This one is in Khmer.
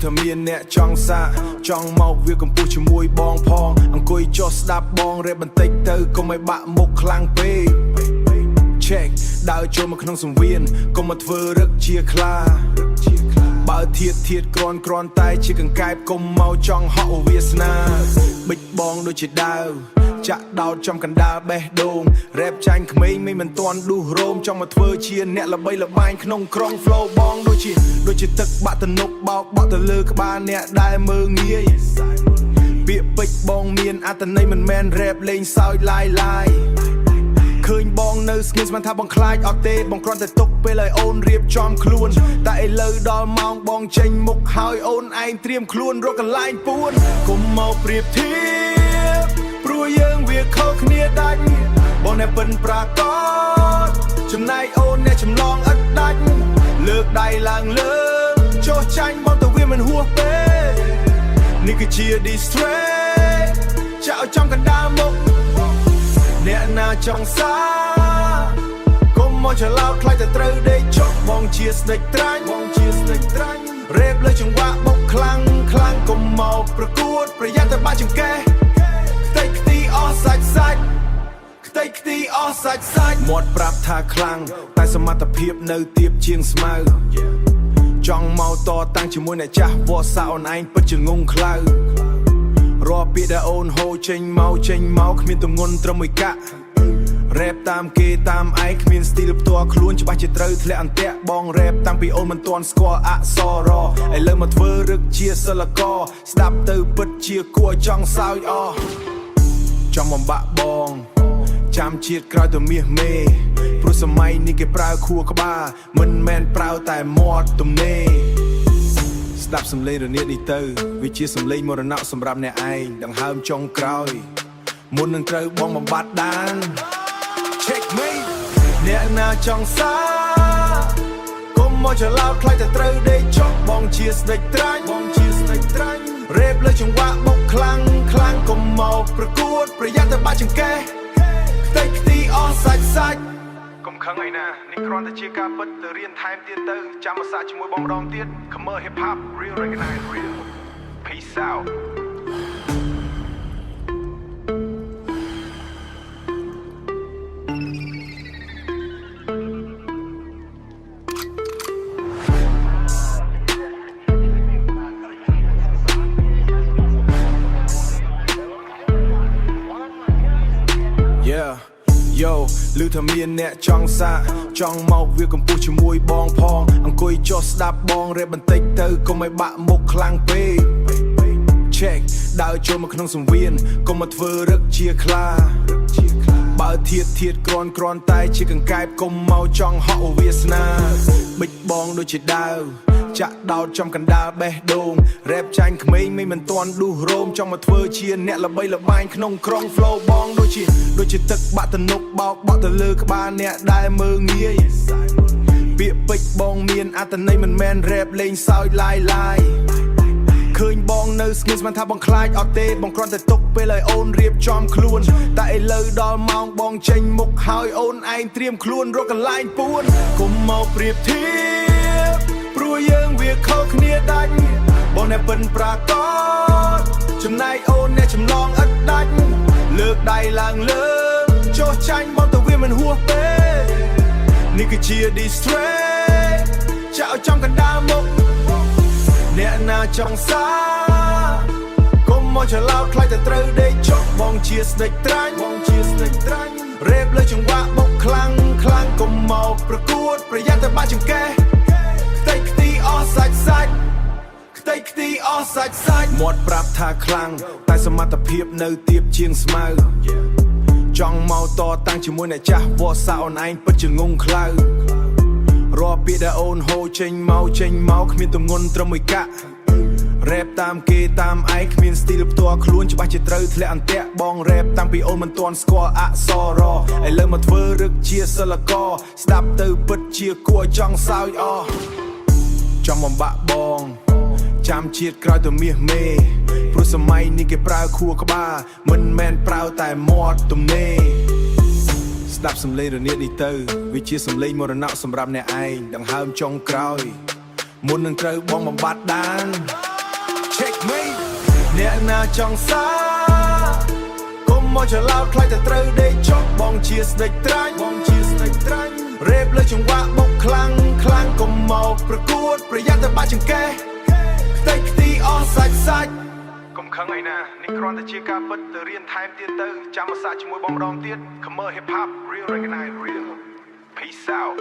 ថាមានអ្នកចង់សាកចង់មកវាកំពុះជាមួយបងផងអង្គុយចុះស្ដាប់បងរ៉េបបន្តិចទៅកុំឲ្យបាក់មុខខ្លាំងពេក check ដើរចូលមកក្នុងសង្វៀនកុំមកធ្វើរឹកជាខ្លាបើធៀបគ្រាន់តែជាកង្កែបកុំមកចង់ហក់វាសនាបិចបងដូចជាដាវចាក់ដោតចំកណ្ដាលបេះដូងរ៉េបចាញ់ក្មេងមិនទាន់ដួសរោមចង់មកធ្វើជាអ្នកល្បីល្បាញក្នុងក្រុង flow បងដូចជាទឹកបាក់ទំនប់បោកបក់ទៅលើក្បាលអ្នកដែលមើងងាយពាក្យពេចបងមានអត្ថន័យមិនមែនរ៉េបលេងសើចឡាយឃើញបងនៅស្ងៀមស្មានថាបងខ្លាចអត់ទេបងគ្រាន់តែទុកពេលឲ្យអូនរៀបចំខ្លួនតែឥឡូវដល់ម៉ោងបងចេញមុខហើយអូនឯងត្រៀមខ្លួនរកកន្លែងពួនកុំមកប្រៀបធៀបព្រោះយើងវាខុសគ្នាដាច់បងអ្នកពិនប្រាកដចំណែកអូនអ្នកចម្លងឥតដាច់លើកដៃឡើងលើចុះចាញ់បងទៅវាមិនហួសពេកនេះគឺជា distract ចាក់ឲ្យចំកណ្ដាលមុខអ្នកណាចង់សាកុំមកច្រឡោតខ្លាចតែត្រូវដេកចុះបងជាស្ដេចត្រាញ់រ៉េបលើចង្វាក់បុកខ្លាំងកុំមកប្រកួតប្រយ័ត្នតែបាក់ចង្កេះខ្ទេចខ្ទីអស់សាច់មាត់ប្រាប់ថាខ្លាំងតែសមត្ថភាពនៅទៀបជាងស្មៅចង់មកតតាំងជាមួយអ្នកចាស់វត្តសាអូនឯងពិតជាងងខ្លៅរាល់ពាក្យដែលអូនហូរចេញមកគ្មានទម្ងន់ត្រឹមមួយកាក់រ៉េបតាមគេតាមឯងគ្មានស្ទីលផ្ទាល់ខ្លួនច្បាស់ជាត្រូវធ្លាក់អន្ទាក់បងរ៉េបតាំងពីអូនមិនទាន់ស្គាល់អក្សរឥឡូវមកធ្វើរឹកជាសិលករស្ដាប់ទៅពិតជាគួរចង់សើចអស់ចង់បំបាក់បងចាំជាតិក្រោយទៅមាសមេព្រោះសម័យនេះគេប្រើខួរក្បាលមិនមែនប្រើតែមាត់ទំនេរស្ដាប់សំឡេងរនាតនេះទៅវាជាសំឡេងមរណៈសម្រាប់អ្នកឯងដង្ហើមចុងក្រោយមុននឹងត្រូវបងបំបត្តិដាន check me អ្នកណាចង់សាកុំមកច្រឡោតខ្លាចតែត្រូវដេកចុះបងជាស្ដេចត្រាញ់រ៉េបលើចង្វាក់បុកខ្លាំងកុំមកប្រកួតប្រយ័ត្នតែបាក់ចង្កេះខ្ទេចខ្ទីអស់សាច់កុំខឹងអីណានេះគ្រាន់តែជាការពិតទៅរៀនថែមទៀតទៅចាំមកសាកជាមួយបងម្ដងទៀត Comer hip hop real recognize real peace out Yo ឮថាមានអ្នកចង់សាកចង់មកវាកំពុះជាមួយបងផងអង្គុយចុះស្ដាប់បងរ៉េបបន្តិចទៅកុំឲ្យបាក់មុខខ្លាំងពេក check ដើរចូលមកក្នុងសង្វៀនកុំមកធ្វើរឹកជាខ្លាបើធៀបគ្រាន់តែជាកង្កែបកុំមកចង់ហក់វាសនាបិចបងដូចជាដាវចាក់ដោតចំកណ្ដាលបេះដូងរ៉េបចាញ់ក្មេងមិនទាន់ដួសរោមចង់មកធ្វើជាអ្នកល្បីល្បាញក្នុងក្រុង flow បងដូចជាទឹកបាក់ទំនប់បោកបក់ទៅលើក្បាលអ្នកដែលមើងងាយពាក្យពេចបងមានអត្ថន័យមិនមែនរ៉េបលេងសើចឡាយឃើញបងនៅស្ងៀមស្មានថាបងខ្លាចអត់ទេបងគ្រាន់តែទុកពេលឲ្យអូនរៀបចំខ្លួនតែឥឡូវដល់ម៉ោងបងចេញមុខហើយអូនឯងត្រៀមខ្លួនរកកន្លែងពួនកុំមកប្រៀបធៀបព្រោះយើងវាខុសគ្នាដាច់បងអ្នកពិនប្រាកដចំណែកអូនអ្នកចម្លងឥតដាច់លើកដៃឡើងលើចុះចាញ់បងទៅវាមិនហួសពេកនេះគឺជា distract ចាក់ឲ្យចំកណ្ដាលមុខអ្នកណាចង់សាកុំមកច្រឡោតខ្លាចតែត្រូវដេកចុះបងជាស្ដេចត្រាញ់រ៉េបលើចង្វាក់បុកខ្លាំងកុំមកប្រកួតប្រយ័ត្នតែបាក់ចង្កេះខ្ទេចខ្ទីអស់សាច់មាត់ប្រាប់ថាខ្លាំងតែសមត្ថភាពនៅទៀបជាងស្មៅចង់មកតតាំងជាមួយអ្នកចាស់វត្តសាអូនឯងពិតជាងងខ្លៅរាល់ពាក្យដែលអូនហូរចេញមកគ្មានទម្ងន់ត្រឹមមួយកាក់រ៉េបតាមគេតាមឯងគ្មានស្ទីលផ្ទាល់ខ្លួនច្បាស់ជាត្រូវធ្លាក់អន្ទាក់បងរ៉េបតាំងពីអូនមិនទាន់ស្គាល់អក្សរឥឡូវមកធ្វើរឹកជាសិលករស្ដាប់ទៅពិតជាគួរចង់សើចអស់ចង់បំបាក់បងចាំជាតិក្រោយទៅមាសមេព្រោះសម័យនេះគេប្រើខួរក្បាលមិនមែនប្រើតែមាត់ទំនេរស្ដាប់សំឡេងរនាតនេះទៅវាជាសំឡេងមរណៈសម្រាប់អ្នកឯងដង្ហើមចុងក្រោយ មុននឹងត្រូវបងបំបត្តិដាន Check me អ្នកណាចង់សារកុំមកច្រឡោតខ្លាចតែត្រូវដេកចុកបងជាស្ដេចត្រាញ់រេបលើចង្វាក់បុកខ្លាំងកុំមកប្រកួតប្រយ័ត្នតែបាក់ចង្កេះខ្ទេចខ្ទីអស់សាច់កុំខឹងអីណានេះគ្រាន់តែជាការពិតទៅរៀនថែមទៀតទៅចាំមកសាកជាមួយបងម្ដងទៀត Khmer hip hop real recognize real peace out